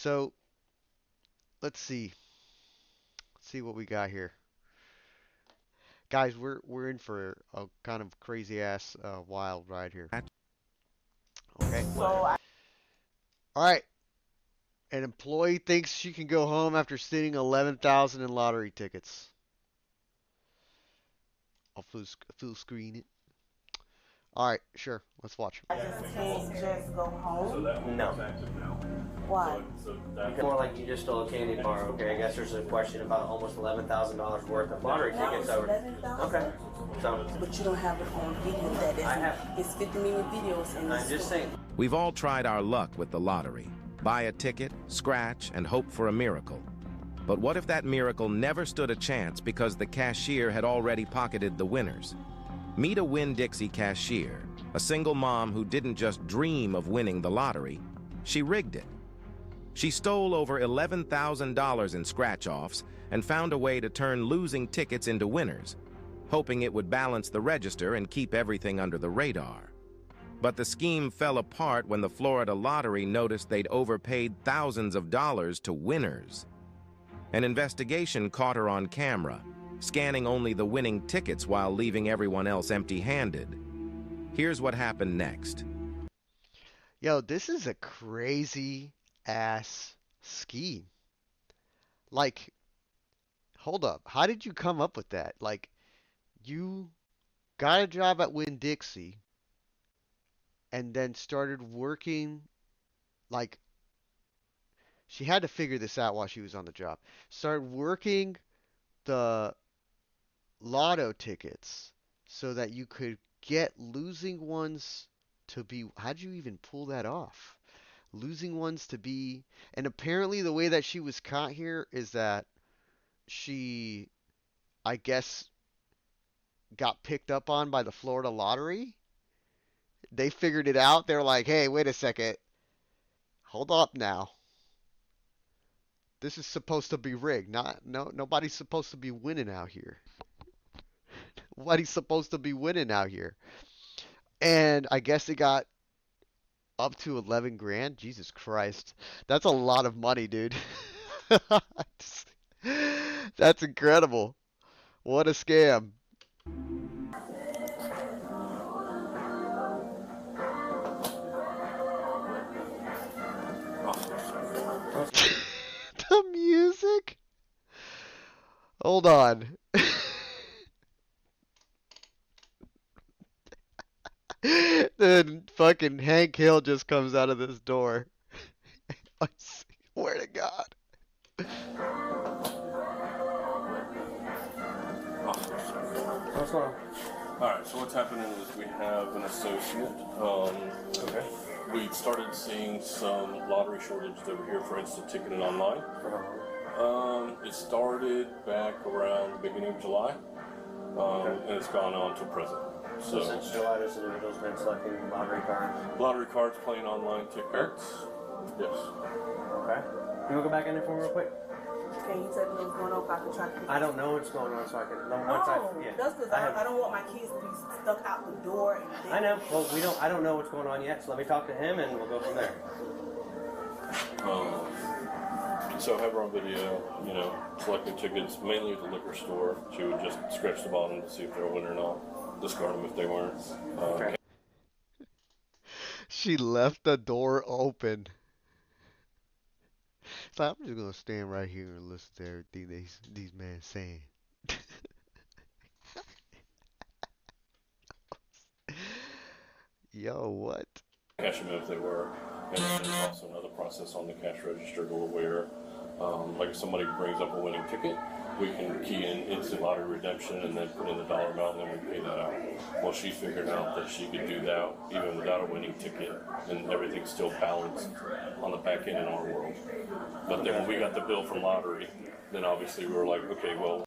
So let's see. Let's see what we got here. Guys, we're in for a kind of crazy ass wild ride here. Okay. All right. An employee thinks she can go home after stealing 11,000 in lottery tickets. I'll full screen it. All right, sure. Let's watch. I just can't just go home. No. Why? More like you just stole a candy bar, okay? I guess there's a question about almost $11,000 worth of lottery tickets over. Okay. So. But you don't have it on video. That is. I have. It's 50 million videos in I'm just saying. We've all tried our luck with the lottery. Buy a ticket, scratch, and hope for a miracle. But what if that miracle never stood a chance because the cashier had already pocketed the winners? Meet a WinnDixie cashier, a single mom who didn't just dream of winning the lottery, she rigged it. She stole over $11,000 in scratch-offs and found a way to turn losing tickets into winners, hoping it would balance the register and keep everything under the radar. But the scheme fell apart when the Florida lottery noticed they'd overpaid thousands of dollars to winners. An investigation caught her on camera, scanning only the winning tickets while leaving everyone else empty-handed. Here's what happened next. Yo, this is a crazy ass scheme. Like, hold up. How did you come up with that? Like, you got a job at WinnDixie and then started working, like, she had to figure this out while she was on the job. Started working the lotto tickets so that you could get losing ones to be. How'd you even pull that off? Losing ones to be. And apparently, the way that she was caught here is that she, I guess, got picked up on by the Florida lottery. They figured it out. They're like, hey, wait a second. Hold up now. This is supposed to be rigged. Nobody's supposed to be winning out here. Nobody's supposed to be winning out here. And I guess it got up to 11 grand. Jesus Christ. That's a lot of money, dude. That's incredible. What a scam. The music? Hold on. Then fucking Hank Hill just comes out of this door. I swear to God. What's going on? Alright, so what's happening is we have an associate. Okay. We started seeing some lottery shortages over here for instant ticketing online. It started back around the beginning of July, and it's gone on to present. So since July, this individual's been selecting lottery cards? Lottery cards, playing online tickets. Yes. Okay. You want to go back in there for me real quick? Can you tell me what's going on if I can track it? I don't know what's going on, so I can. That's because I don't want my kids to be stuck out the door. I know. Well, I don't know what's going on yet, so let me talk to him and we'll go from there. So I have her on video, selecting tickets, mainly at the liquor store. She would just scratch the bottom to see if they were winning or not, discard them if they weren't. Okay. She left the door open. So I'm just gonna stand right here and listen to everything these men saying. Yo, what? Cash them if they were. And there's also another process on the cash register to where, like if somebody brings up a winning ticket, we can key in instant lottery redemption and then put in the dollar amount and then we pay that out. Well, she figured out that she could do that even without a winning ticket and everything's still balanced on the back end in our world. But then when we got the bill from lottery, then obviously we were like, okay, well.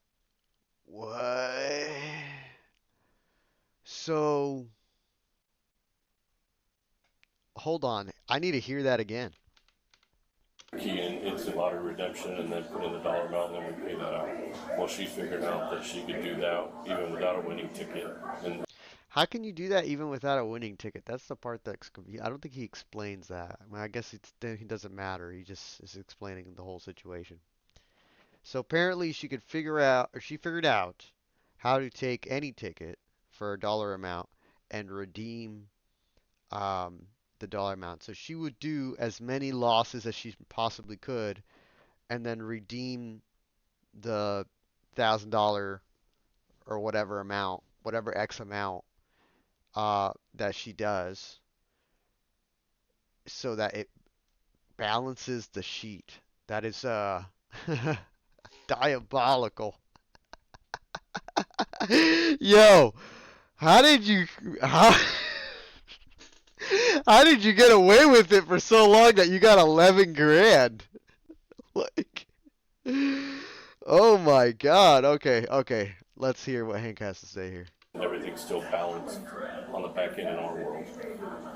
What? So, hold on. I need to hear that again. Key in instant lottery redemption and then put in the dollar amount and then we pay that out. Well, she figured out that she could do that even without a winning ticket. And How can you do that even without a winning ticket? That's the part that's I don't think he explains that. I mean, I guess he doesn't matter. He just is explaining the whole situation. So apparently she could figure out, or she figured out how to take any ticket for a dollar amount and redeem um, the dollar amount. So she would do as many losses as she possibly could, and then redeem the $1,000 or whatever amount, whatever X amount that she does, so that it balances the sheet. That is diabolical. Yo, how did you how how did you get away with it for so long that you got 11 grand? Like, oh my God. Okay, okay. Let's hear what Hank has to say here. Everything's still balanced on the back end in our world.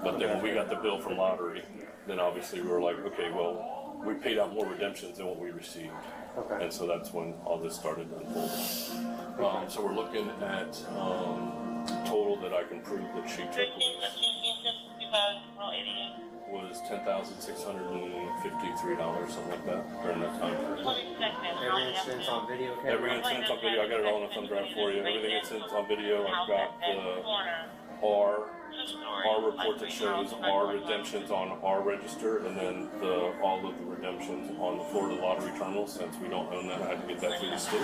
But then when we got the bill from lottery, then obviously we were like, okay, well, we paid out more redemptions than what we received. Okay. And so that's when all this started unfolding. So we're looking at total that I can prove that she took was $10,653, something like that, during that time period. Every incident's on video. Okay? Every incident's on video. I got it all in a thumb drive for you. Everything incident's on video. I've got the our report that shows our redemptions on our register, and then all of the redemptions on the Florida lottery terminal. Since we don't own that, I had to get that through the state,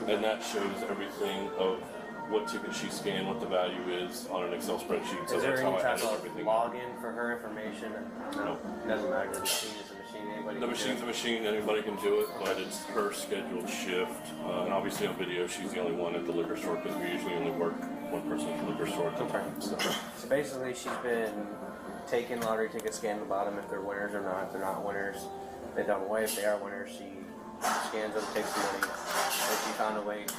and that shows everything of what ticket she scanned, what the value is on an Excel spreadsheet. So is there that's any how I type added of everything. login for her information? No. It doesn't matter. The machine is a machine. Anybody The can machine's do a machine, anybody can do it, but it's her scheduled shift. And obviously on video, she's the only one at the liquor store because we usually only work one person at the liquor store at the time. So. So basically, she's been taking lottery tickets, scanning the bottom if they're winners or not. If they're not winners, they dump away. If they are winners, she scans them, takes the money, and she found a way to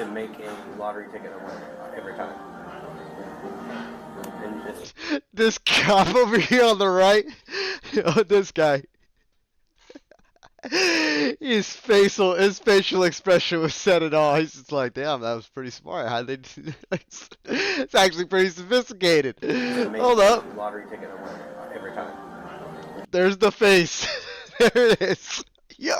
make a lottery ticket a winner every time. And it's, This cop over here on the right, oh, this guy. His facial expression was said it all. He's just like, damn, that was pretty smart. How they do this? It's actually pretty sophisticated. Hold up. lottery ticket a winner every time. There's the face. There it is. Yo.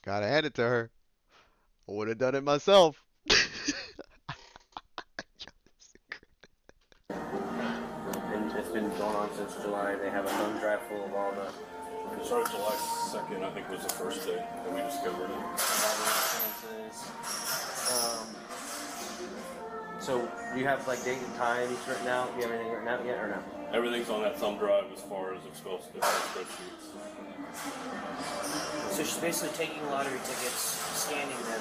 Gotta hand it to her. I would have done it myself. And it's been going on since July. They have a thumb drive full of all the It started July 2nd, I think was the first day that we discovered it. So you have like date and time each written out? Do you have anything written out yet or no? Everything's on that thumb drive as far as Excel spreadsheets. So she's basically taking lottery tickets, scanning them.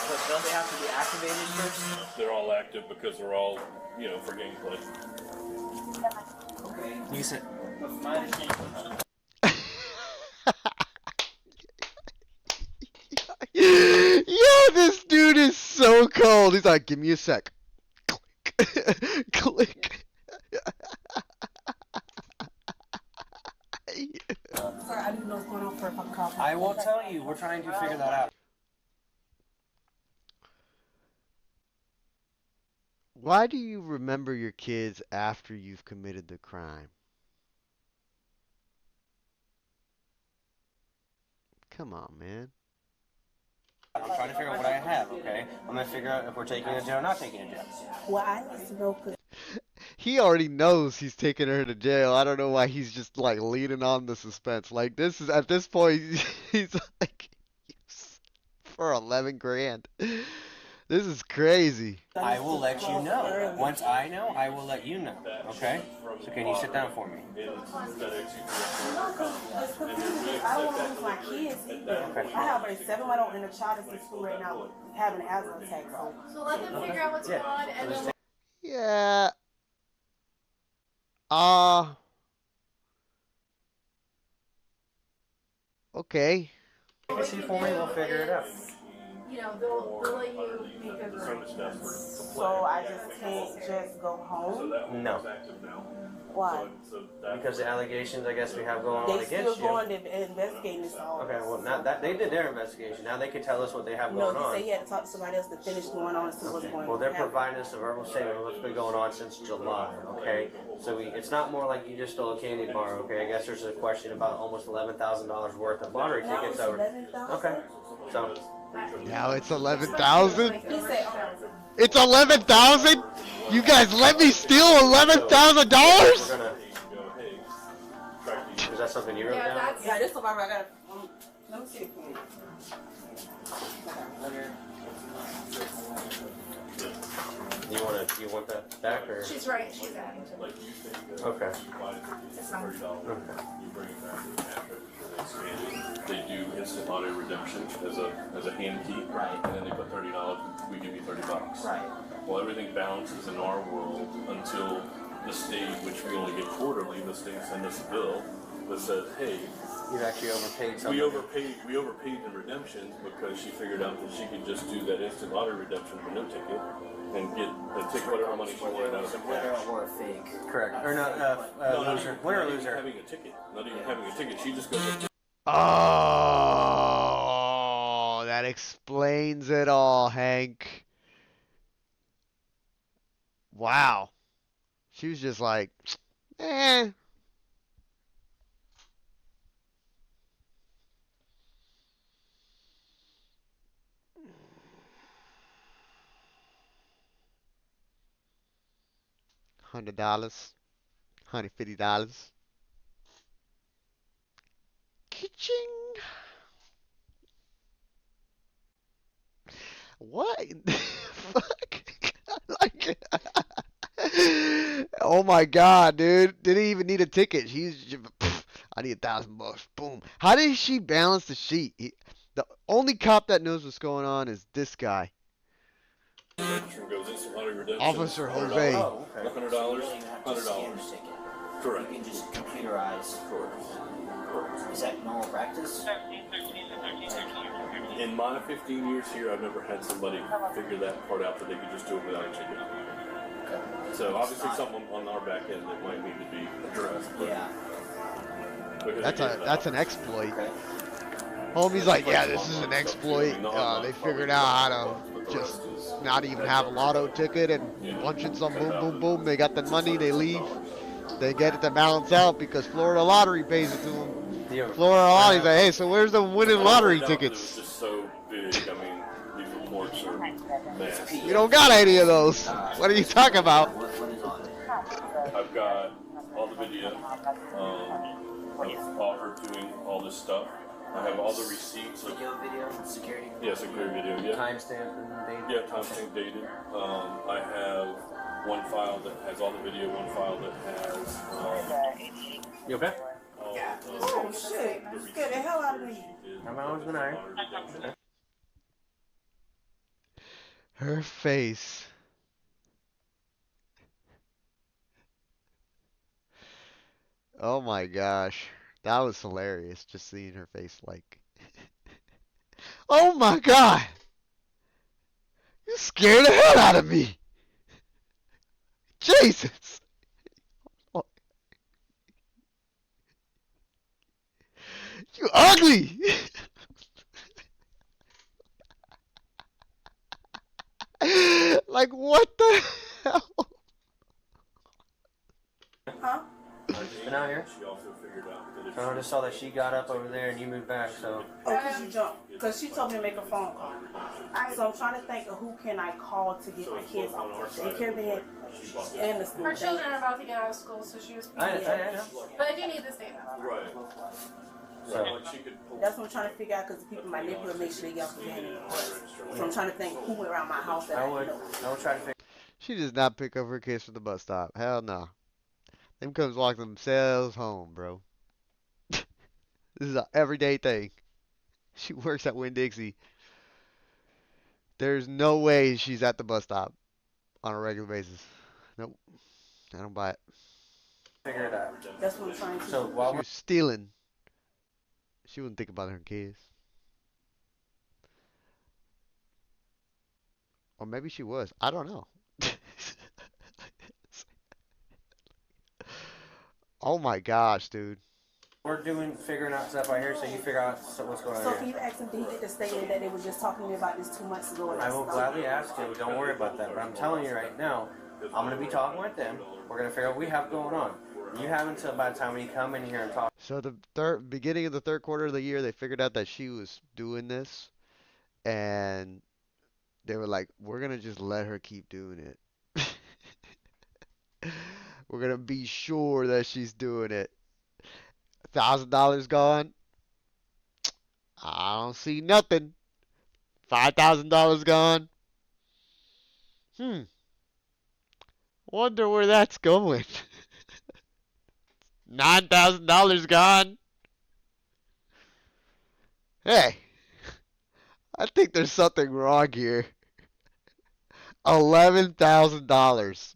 But don't they have to be activated first? They're all active because they're all, for gameplay. Okay. You said My understanding. Yo, this dude is so cold. He's like, give me a sec. Click. Click. Sorry, I didn't know what's going on for a cup of coffee. I will tell you, we're trying to figure that out. Why do you remember your kids after you've committed the crime? Come on, man. I'm trying to figure out what I have, okay? I'm gonna figure out if we're taking a jail or not taking a jail. Well, I need to know because He already knows he's taking her to jail. I don't know why he's just like leading on the suspense. Like this is at this point he's like for 11 grand. This is crazy. I will let you know. Once I know, I will let you know, okay? So can you sit down for me? I don't want to lose my kids either. I have a 7-month-old and a child that's in school right now having an asthma attack. So let them figure out what's going on, and then Yeah. Okay. See for me, we'll figure it out. know, they'll let you make a group. So I just can't just go home? No. Why? Because the allegations, I guess, we have going on They against still you. going to investigate this all. Okay, well, not that they did their investigation. Now they can tell us what they have No, going he on. said he had to talk to somebody else to finish going on and see what's going on. Well, they're providing us a verbal statement of what's been going on since July, okay? So it's not more like you just stole a candy bar, okay? I guess there's a question about almost $11,000 worth of lottery Now tickets it's over. 11,000? Okay, so Now it's 11,000. He said, It's 11,000. You guys let me steal $11,000. we're gonna. Is that something you wrote Yeah, down? that's. yeah, this is about I got. Let me see. You want that back or? She's right. She's adding to it. Okay. It's fine. You bring it back to the cash register, they scan it. They do instant auto redemption as a hand key, Right. and then they put $30. We give you $30. Right. Well, everything balances in our world until the state, which we only get quarterly, the state sends us a bill that says, hey, You've actually overpaid something. we overpaid in redemptions because she figured out that she could just do that instant auto redemption for no ticket and take whatever money she wanted out of the cash. Or a fake. Correct. Or no, loser. Winner or loser? Having a ticket. Not even having a ticket. She just goes up to Oh, that explains it all, Hank. Wow. She was just like, eh. $100, $150. Kitching. What? Fuck. Like, oh my God, dude! Didn't even need a ticket. I need $1,000. Boom. How did she balance the sheet? The only cop that knows what's going on is this guy, the register and goes instant auto redemption. Officer $100. Jose. Oh, okay. $100. You don't even have to scan $100. the ticket. Correct. You can just computerize. Correct. Is that normal practice? In my 15 years here, I've never had somebody figure that part out that they could just do it without a ticket. So obviously something on our back end that might need to be addressed. But Yeah. because That's an exploit. Okay. Homie's like, yeah, this is an exploit. They figured out how to just not even have a lotto ticket and punch in some boom, boom, boom. They got the money, they leave. They get it to balance out because Florida Lottery pays it to them. Florida Lottery's like, hey, so where's the winning lottery It was tickets? just so big. I mean, these reports are massive. We don't got any of those. What are you talking about? What is on it? I've got all the video of all her doing all this stuff. I have all the receipts of Video, security. yes, a clear video. Yeah, Timestamp and date. yeah, timestamp dated. I have one file that has all the video, one file that has You okay? all oh shit, you scared the hell out of me. I'm always been iron. Her face. Oh my gosh. That was hilarious, just seeing her face like, oh my God! You scared the hell out of me! Jesus! You ugly! Like, what the hell? Huh? Been out here? She also figured out that if I just saw that she got up over there and you moved back, so. Oh, because you jumped. Because she told me to make a phone call. So I'm trying to think of who can I call to get my kids off the daycare bed and the school. Her children are about to get out of school, so she was. I know. But if you need this data. right, So, like she could pull That's what I'm trying to figure out because the people in my neighborhood make sure they get off the bed. So I'm trying to think who went around my house that I I would know. try to figure. She does not pick up her kids from the bus stop. Hell no. Them comes walk themselves home, bro. This is an everyday thing. She works at WinnDixie. There's no way she's at the bus stop on a regular basis. Nope. I don't buy it. Figure it out. That's what I'm trying to So do. while She we're was stealing. She wouldn't think about her kids. Or maybe she was. I don't know. Oh my gosh, dude. We're figuring out stuff right here, so you figure out what's going on So here. can you ask them, did he get the statement that they were just talking to me about this 2 months ago? I will gladly ask you. Don't worry about that. But I'm telling you right now, I'm going to be talking with them. We're going to figure out what we have going on. You have until by the time we come in here and talk. So the beginning of the third quarter of the year, they figured out that she was doing this, and they were like, "We're gonna just let her keep doing it. We're gonna be sure that she's doing it." $1,000 gone. I don't see nothing. $5,000 gone. Hmm. Wonder where that's going. $9,000 gone. Hey, I think there's something wrong here. $11,000.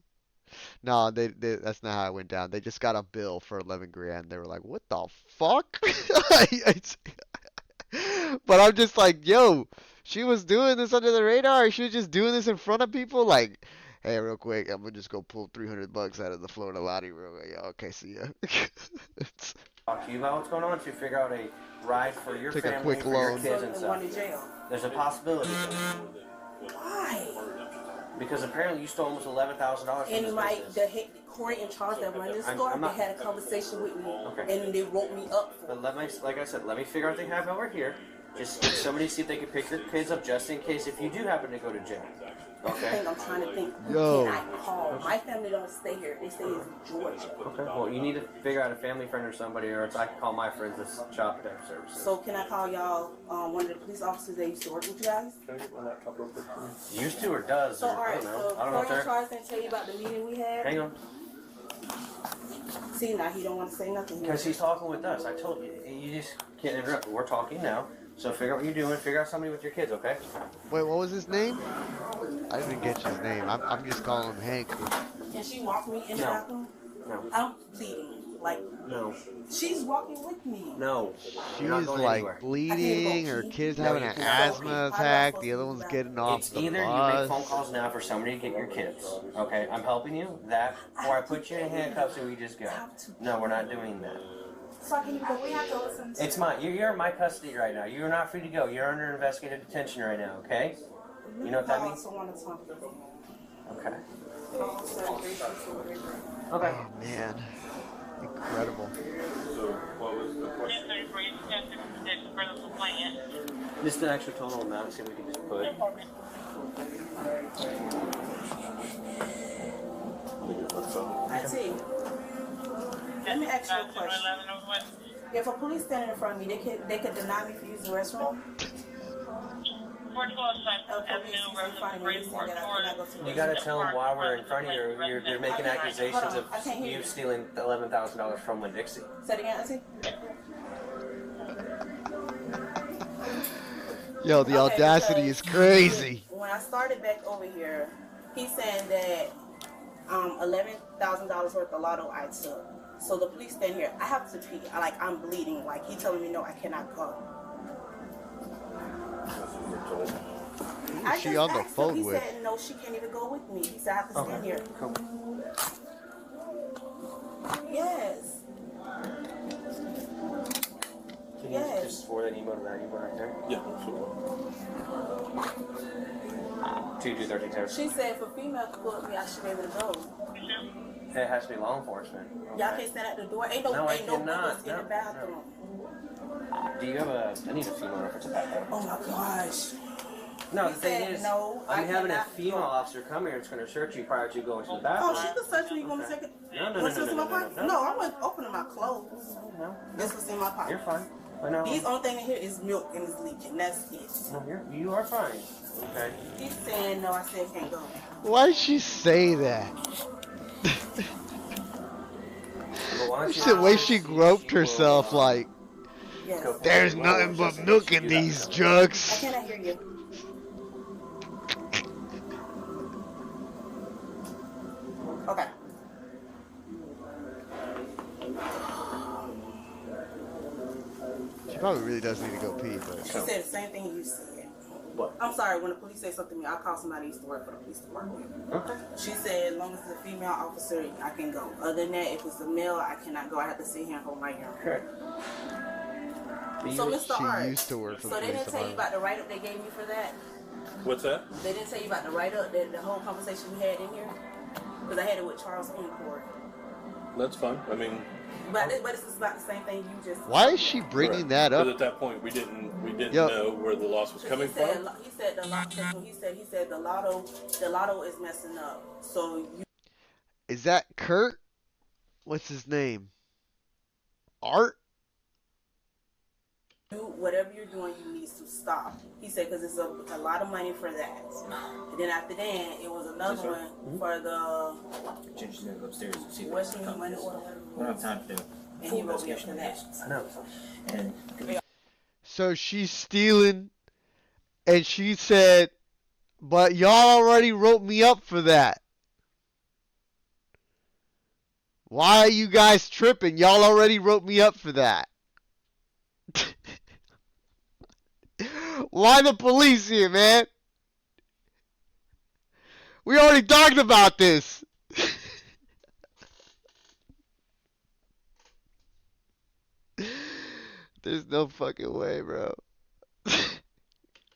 No, that's not how it went down. They just got a bill for 11 grand. They were like, "What the fuck?" But I'm just like, yo, she was doing this under the radar. She was just doing this in front of people. Like, hey, real quick, I'm gonna just go pull $300 out of the Florida lottery real quick. Yeah, okay, see ya. Talk to you about what's going on to figure out a ride for your Take a family, quick for your loan. kids and So stuff. one in jail. There's a possibility. Why? Because apparently you stole almost $11,000 from And this like business. the head Corey in charge that run this I'm store, not- they had a conversation with me, Okay. and they wrote me up for But like I said, let me figure out what they have over here. Just get somebody see if they can pick your kids up just in case if you do happen to go to jail. Okay? I'm trying to think, who Yo. can I call? My family don't stay here. They stay in Georgia. Okay. Well, you need to figure out a family friend or somebody, or else I can call my friends this child protective services. So can I call y'all one of the police officers that used to work with you guys? Used to or does? So Or, I alright, don't know. so I don't know if Corey in they're. charge didn't tell you about the meeting we had? Hang on. See, now he don't want to say nothing. Because he's talking with us. I told you. You just can't interrupt. We're talking now. So figure out what you're doing. Figure out somebody with your kids, okay? Wait, what was his name? I didn't get his name. I'm just calling him Hank. Can she walk me in the No. bathroom? No. I'm bleeding. Like, No. she's walking with me. No. She's You're not going like anywhere. bleeding, her kid's having you an can't. asthma attack, the other one's getting off It's the either you make phone bus. calls now for somebody to get your kids. Okay? I'm helping you. That, or I put you in handcuffs and we just go. No, we're not doing that. So I can even go. We have to listen to. It's mine. You're in my custody right now. You're not free to go. You're under investigative detention right now, okay? You know what that means? I want to talk to them. Okay. Oh Okay. man, incredible. This is the actual total amount, so we can just put. I see. Let me ask you a question. If a police standing in front of me, they could deny me for using the restroom. You gotta tell them why we're in front of you. They're making accusations of you stealing $11,000 from WinnDixie. Say it again, Auntie. Yo, the Okay, audacity because is crazy. When I started back over here, he's saying that $11,000 worth of lotto I took. So the police stand here. I have to pee. I'm bleeding. Like, he telling me no, I cannot go. Who is she on the phone He with? said no, she can't even go with me. He said I have to stand here. Cool. Yes. Can you Yes. just forward that email to that email right there? Yeah, sure. 2213. She said for female to go with me, I should be able to go. It has to be law enforcement. Y'all can't stand at the door. Ain't no No, I windows cannot. in the No, bathroom. Do you have I need a female reference to that. Oh my gosh. No, He the thing said is, no, I I'm having a cannot female go. officer come here that's going to search you prior to going to the Oh, bathroom. she could search me. You want me to take it? No, Want to search my pocket? no. No, I wasn't opening my clothes. No, This was in my pocket. you're fine. I know. These only thing in here is milk and it's leaking. That's it. No, you are fine. Okay. He's saying no. I said can't go. Why'd she say that? Well, why don't It's the way she groped will, herself like, Yes. there's nothing but milk in these I jugs. cannot hear you. Okay. She probably really does need to go pee, but She said the same thing you said. What? I'm sorry, when the police say something to me, I'll call somebody who used to work for the police department. Okay. She said, as long as it's a female officer, I can go. Other than that, if it's a male, I cannot go. I have to sit here and hold my hearing. Correct. So, Mr. She Art, used to work for the so they police didn't tell you department. about the write-up they gave me for that? What's that? They didn't tell you about the write-up, the whole conversation we had in here? Because I had it with Charles in court. That's fine. I mean, But it's just about the same thing you just... Why is she bringing that because up? at that point we didn't Yo. know where the loss was coming He said, from. he said the lotto is messing up. So you Is that Kurt? What's his name? Art? do whatever you're doing, you need to stop. He said because it's a lot of money for that. And then after that, it was another one for the Just go upstairs and see what's what's the coming. money We order. don't have time to do And full he wrote me up investigation for of that. this. I know. And So she's stealing, and she said, but y'all already wrote me up for that. Why are you guys tripping? Y'all already wrote me up for that. Why the police here, man? We already talked about this. There's no fucking way, bro.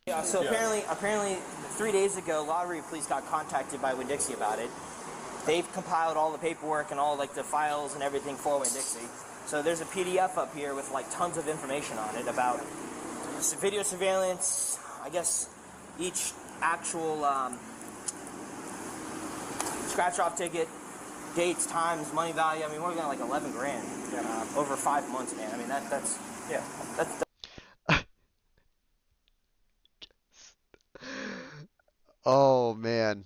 Yeah, so apparently 3 days ago, Lottery Police got contacted by WinnDixie about it. They've compiled all the paperwork and all like the files and everything for WinnDixie. So there's a PDF up here with like tons of information on it about video surveillance, I guess each actual scratch-off ticket, dates, times, money value. I mean, we're looking at like 11 grand over 5 months, man. I mean, that's Oh, man.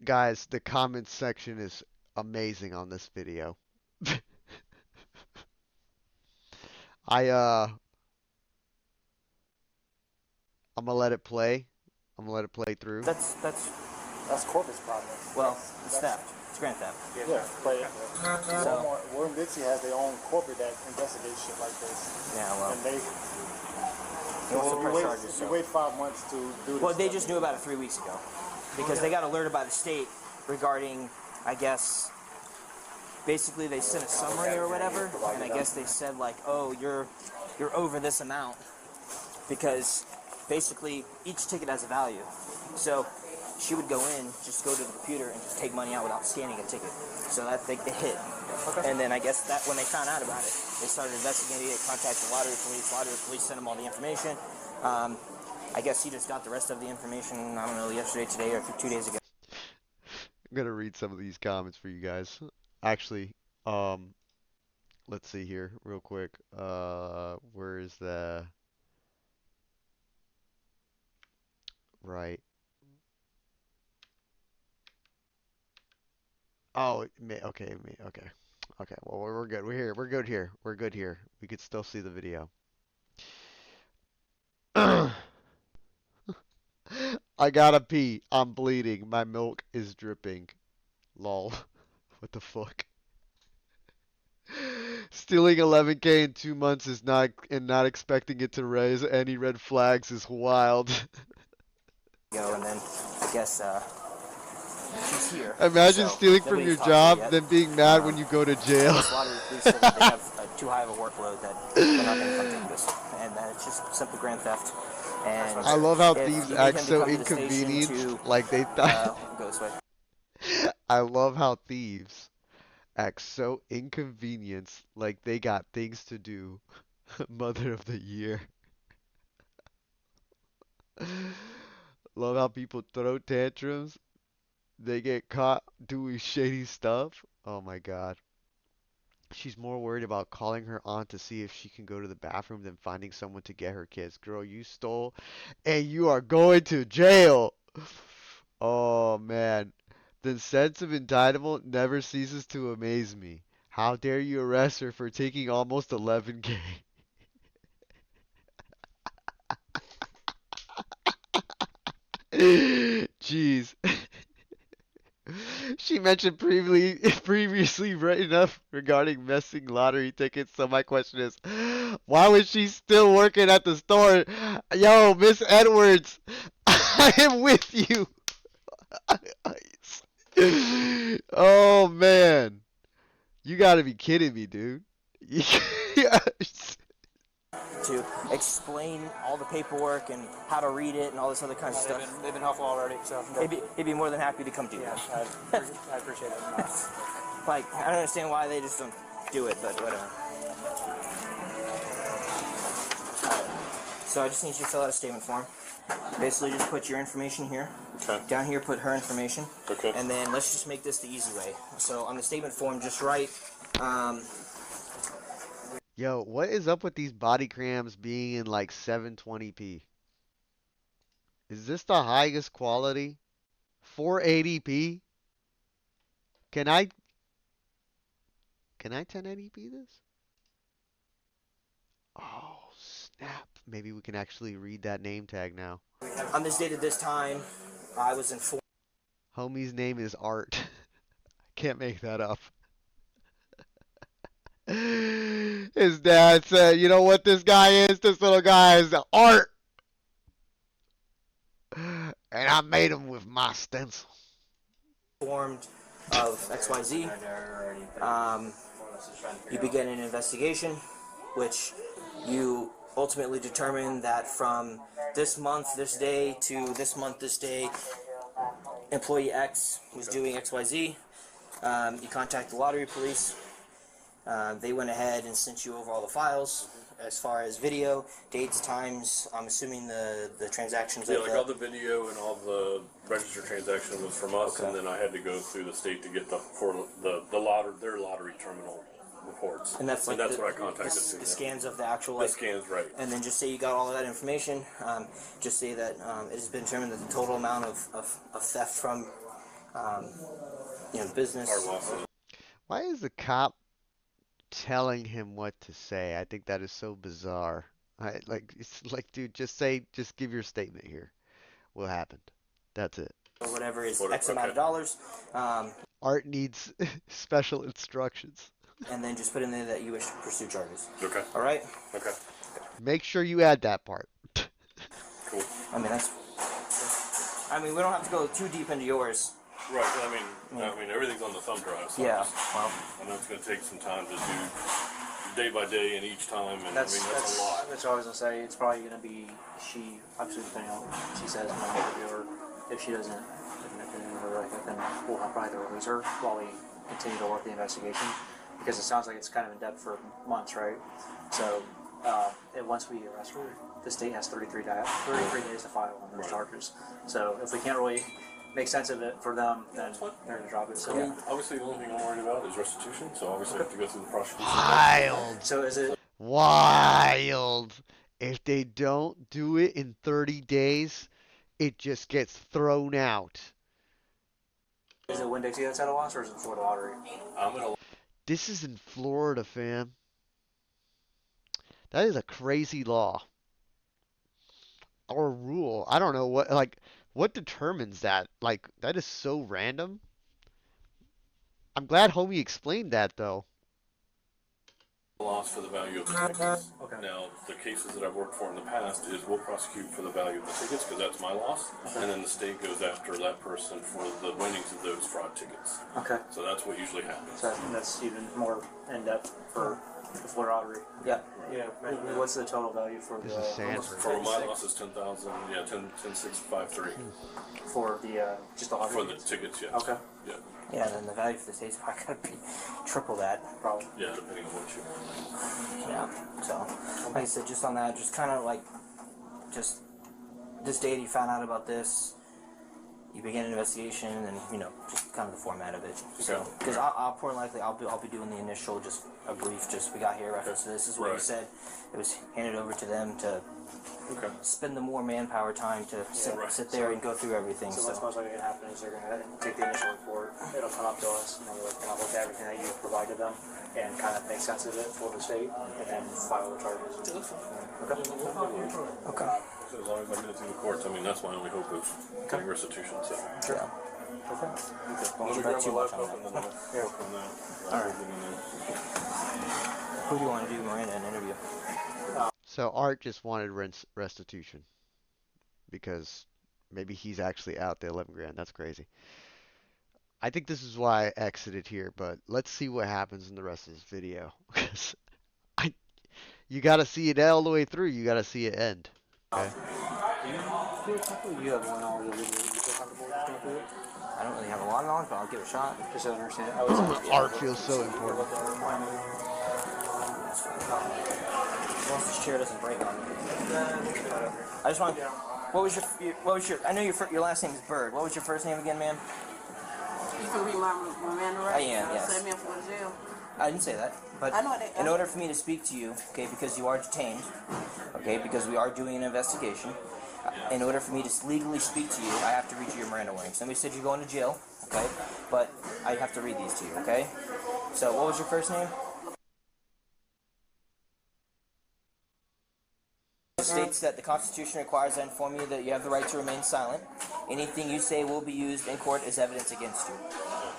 Guys, the comments section is amazing on this video. I'm gonna let it play. I'm gonna let it play through. that's Corpus problem. well, it's theft. It's grand theft. Yeah, but So WinnDixie has their own corporate that investigates shit like this. yeah, well, And they, also if press you charges. wait, So. wait 5 months to do this. Well, they stuff, just knew about it 3 weeks ago because they got alerted by the state regarding, I guess, basically they sent a summary or whatever, and I guess they said like, oh, you're over this amount because basically each ticket has a value. So she would go in, just go to the computer and just take money out without scanning a ticket. So that they hit. And then I guess that when they found out about it, they started investigating it, contacted the lottery police. Lottery police sent them all the information. I guess he just got the rest of the information, I don't know, yesterday, today, or 2 days ago. I'm gonna read some of these comments for you guys. Actually, let's see here real quick. Where is the right? Oh, okay, okay. Okay, well, we're good. We're here. We're good here. We're good here. We could still see the video. I gotta pee. I'm bleeding. My milk is dripping. Lol. What the fuck? Stealing 11K in 2 months is not expecting it to raise any red flags is wild. And then I guess she's here. Imagine So, stealing from nobody's your talked to her job, yet. then being mad when you go to jail. Lottery police said that they have too high of a workload that they're not going to come take this, and that it's just simple grand theft. And I love how if thieves you need act him to so come to the station inconvenienced, to, like they thought. go this way. I love how thieves act so inconvenienced, like they got things to do. Mother of the year. Love how people throw tantrums. They get caught doing shady stuff. Oh my God. She's more worried about calling her aunt to see if she can go to the bathroom than finding someone to get her kids. Girl, you stole and you are going to jail. Oh man. The sense of entitlement never ceases to amaze me. How dare you arrest her for taking almost 11K? Jeez. She mention previously right enough regarding missing lottery tickets. So my question is, why was she still working at the store? Yo, Miss Edwards, I am with you. Oh man, you gotta be kidding me, dude. Yes. To explain all the paperwork and how to read it and all this other kind of stuff. They've been helpful already, so He'd be more than happy to come do yeah, that. I appreciate it. Like, I don't understand why they just don't do it, but whatever. So I just need you to fill out a statement form. Basically, just put your information here. Okay. Down here, put her information. Okay. And then let's just make this the easy way. So on the statement form, just write. Yo, what is up with these body cams being in like 720p? Is this the highest quality? 480p? Can I 1080p this? Oh, snap. Maybe we can actually read that name tag now. On this date at this time, I was informed. Homie's name is Art. Can't make that up. His dad said, you know what this guy is? This little guy is Art. And I made him with my stencil. Informed of XYZ. You begin an investigation, which you ultimately determine that from this month, this day, to this month, this day, employee X was doing XYZ. You contact the lottery police. They went ahead and sent you over all the files as far as video, dates, times. I'm assuming the transactions. Yeah, like all the video and all the registered transaction was from us, Okay. and then I had to go through the state to get their lottery terminal reports. And that's like what I contacted. the scans of the actual. The scans, right. And then just say you got all of that information. Just say that it has been determined that the total amount of theft from business. Our losses. Why is the cop telling him what to say? I think that is so bizarre. It's like, dude, just give your statement here. What happened? That's it. Or whatever is Whatever, X amount of dollars. Art needs special instructions. And then just put in there that you wish to pursue charges. Okay. All right? Okay. Make sure you add that part. Cool. I mean, we don't have to go too deep into yours. Right. I mean, everything's on the thumb drive. So Yeah. Well, I know it's going to take some time to do day by day and each time, and That's that's a lot. That's what I was gonna say. It's probably gonna be she. Obviously, depending on what she says in the interview, or if she doesn't, then we'll probably have to release her while we continue to work the investigation, because it sounds like it's kind of in depth for months, right? So, and once we arrest her, the state has 33 days to file on those charges. So, if we can't really make sense of it for them, then they're gonna drop it. So, I mean, obviously, the only thing I'm worried about is restitution. So obviously, I have to go through the prosecution. Wild. so is it? Wild. If they don't do it in 30 days, it just gets thrown out. Is it WinnDixie that's at a loss, or is it Florida Lottery? I'm gonna. This is in Florida, fam. That is a crazy law. Or rule. I don't know what determines that? Like, that is so random. I'm glad homie explained that though. Loss for the value of the tickets. Okay. Now, the cases that I've worked for in the past is we'll prosecute for the value of the tickets because that's my loss, and then the state goes after that person for the winnings of those fraud tickets. Okay. So that's what usually happens. So that's even more in depth for the Florida Lottery. yeah. Yeah. What's the total value for This is Sanford. For my loss is 10,000. Yeah, 10,653 for the just the lottery? for the tickets. Yeah. Okay. Yeah. Yeah, and then the value for the state's probably going to be triple that. Probably. Yeah, depending on what you want. Yeah. So, like I said, just on that, just kind of like, just this date you found out about this, you begin an investigation, and just kind of the format of it. So, because I'll more likely I'll be doing the initial, just a brief, just we got here reference to this is what we Right. said. It was handed over to them to Okay. spend the more manpower time to right. sit there and go through everything. So what's most likely going to happen is they're going to take the initial report, it'll come up to us, and then we're going to look at everything that you provided them and kind of make sense of it for the state, and then file the charges. Okay. Okay. So as long as I get it through the courts, I mean, that's my only hope of getting restitution. So. Yeah. Okay. Let me Don't grab bet too my much on laptop and then that. we'll go from there. Alright. Who do you want to do Miranda an interview? So Art just wanted restitution because maybe he's actually out the 11 grand. That's crazy. I think this is why I exited here, but let's see what happens in the rest of this video. I, you got to see it all the way through. You got to see it end. Okay. You have one hour to leave. You feel comfortable just going through it? I don't really have a lot of knowledge, but I'll give it a shot. Just so I understand it. I was Art feels so important. As long as this chair doesn't break on me. I just want. What was your? I know your last name is Bird. What was your first name again, ma'am? You can read my man, right? I am, yes. Send me up for jail. I didn't say that, but I know that. in order for me to speak to you, okay, because you are detained, okay, because we are doing an investigation, in order for me to legally speak to you, I have to read you your Miranda warnings. Somebody said you're going to jail, okay, but I have to read these to you, okay? So, what was your first name? It states that the Constitution requires I inform you that you have the right to remain silent. Anything you say will be used in court as evidence against you.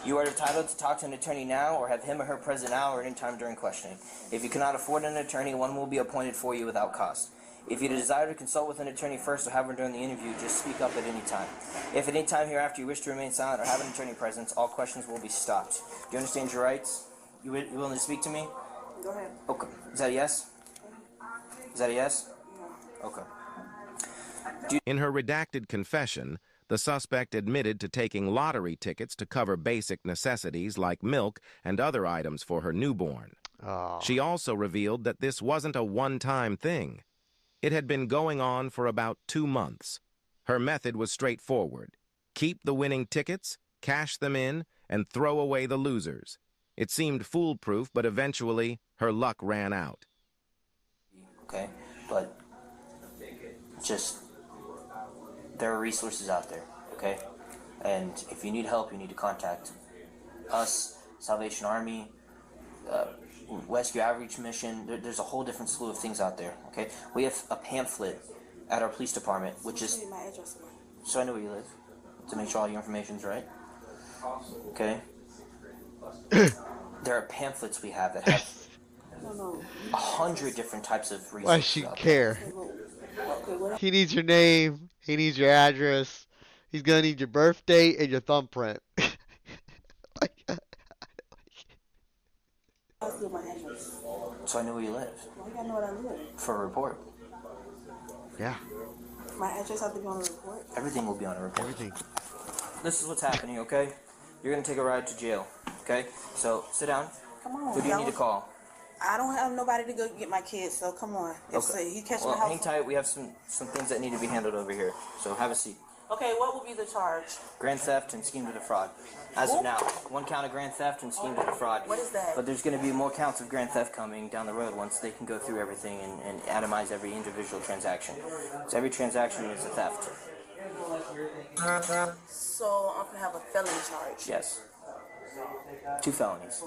You are entitled to talk to an attorney now or have him or her present now or any time during questioning. If you cannot afford an attorney, one will be appointed for you without cost. If you desire to consult with an attorney first or have one during the interview, just speak up at any time. If at any time hereafter you wish to remain silent or have an attorney present, all questions will be stopped. Do you understand your rights? You willing to speak to me? Go ahead. Okay. Is that a yes? Is that a yes? Okay. In her redacted confession, the suspect admitted to taking lottery tickets to cover basic necessities like milk and other items for her newborn. Oh. She also revealed that this wasn't a one-time thing. It had been going on for about 2 months. Her method was straightforward. Keep the winning tickets, cash them in, and throw away the losers. It seemed foolproof, but eventually her luck ran out. Okay, but just there are resources out there, okay? And if you need help, you need to contact us, Salvation Army, Rescue Outreach Mission. There's a whole different slew of things out there, okay? We have a pamphlet at our police department, which is... My address. So I know where you live, to make sure all your information's right. Okay? There are pamphlets we have that have 100 different types of resources. Why she out care? He needs your name. He needs your address. He's gonna need your birth date and your thumbprint. So I know where you live. Why you gotta know where I live? For a report. Yeah. My address has to be on the report. Everything will be on a report. Everything. This is what's happening, okay? You're gonna take a ride to jail, okay? So sit down. Come on. Who do you need to call? I don't have nobody to go get my kids, so come on. If he catch my house. Hang tight. We have some things that need to be handled over here. So have a seat. Okay, what will be the charge? Grand theft and scheme to defraud. As of now, 1 count of grand theft and scheme to defraud. What is that? But there's going to be more counts of grand theft coming down the road once they can go through everything and itemize every individual transaction. So every transaction is a theft. So I'm gonna have a felony charge. Yes. 2 felonies.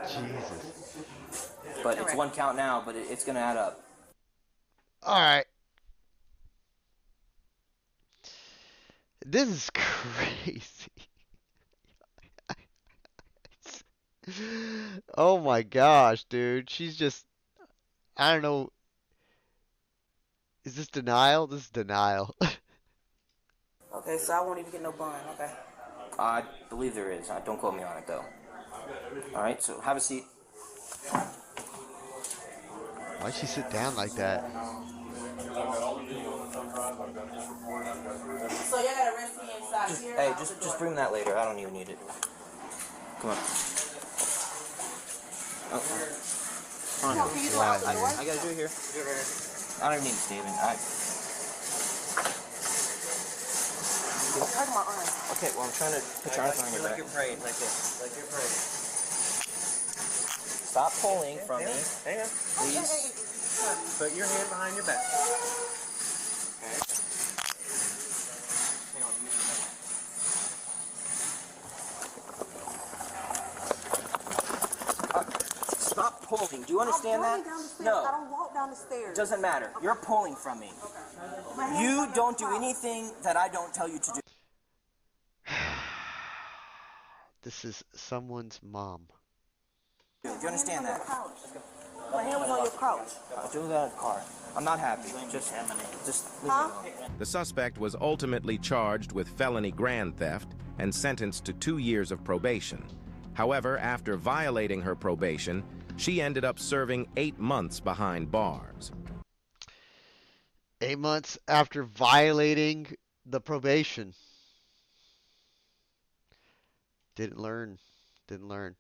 Jesus. But it's 1 count now, but it's going to add up. All right. This is crazy. Oh my gosh, dude. She's just, I don't know. Is this denial? This is denial. Okay, so I won't even get no bond, okay? I believe there is. Don't quote me on it, though. All right, so have a seat. Why'd she sit down like that? So y'all gotta arrest me inside here? Hey, just bring that later. I don't even need it. Come on. Can you do it outside, right? I gotta do it here. I don't even need a statement. Hurt my arm. Okay, well, I'm trying to put your arms on your back. Like you're praying, like this. Like you're praying. Stop pulling from me. Hang on. Please. Put your hand behind your back. Stop pulling. Do you understand that? No. I don't walk down the stairs. It doesn't matter. You're pulling from me. You don't do anything that I don't tell you to do. This is someone's mom. Do you understand that? My hand was on your couch. I'll do that in the car. I'm not happy. Just leave me alone. The suspect was ultimately charged with felony grand theft and sentenced to 2 years of probation. However, after violating her probation, she ended up serving 8 months behind bars. 8 months after violating the probation. Didn't learn. Didn't learn.